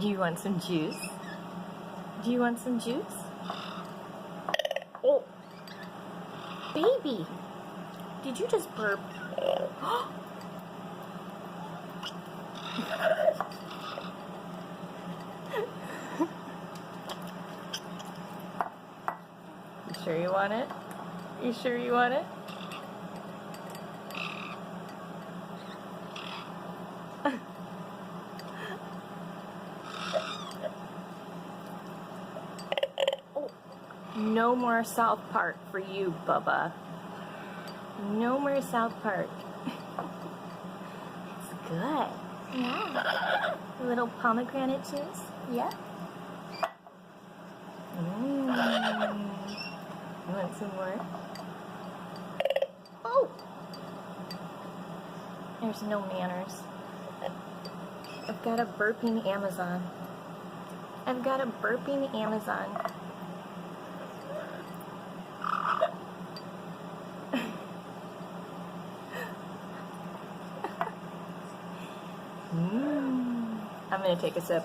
Do you want some juice? Do you want some juice? Oh, baby, did you just burp? You sure you want it? You sure you want it? No more South Park for you, Bubba. No more South Park. It's good. Yeah. A little pomegranate juice. Yeah. You want some more? Oh! There's no manners. I've got a burping Amazon. I've got a burping Amazon. I'm gonna take a sip.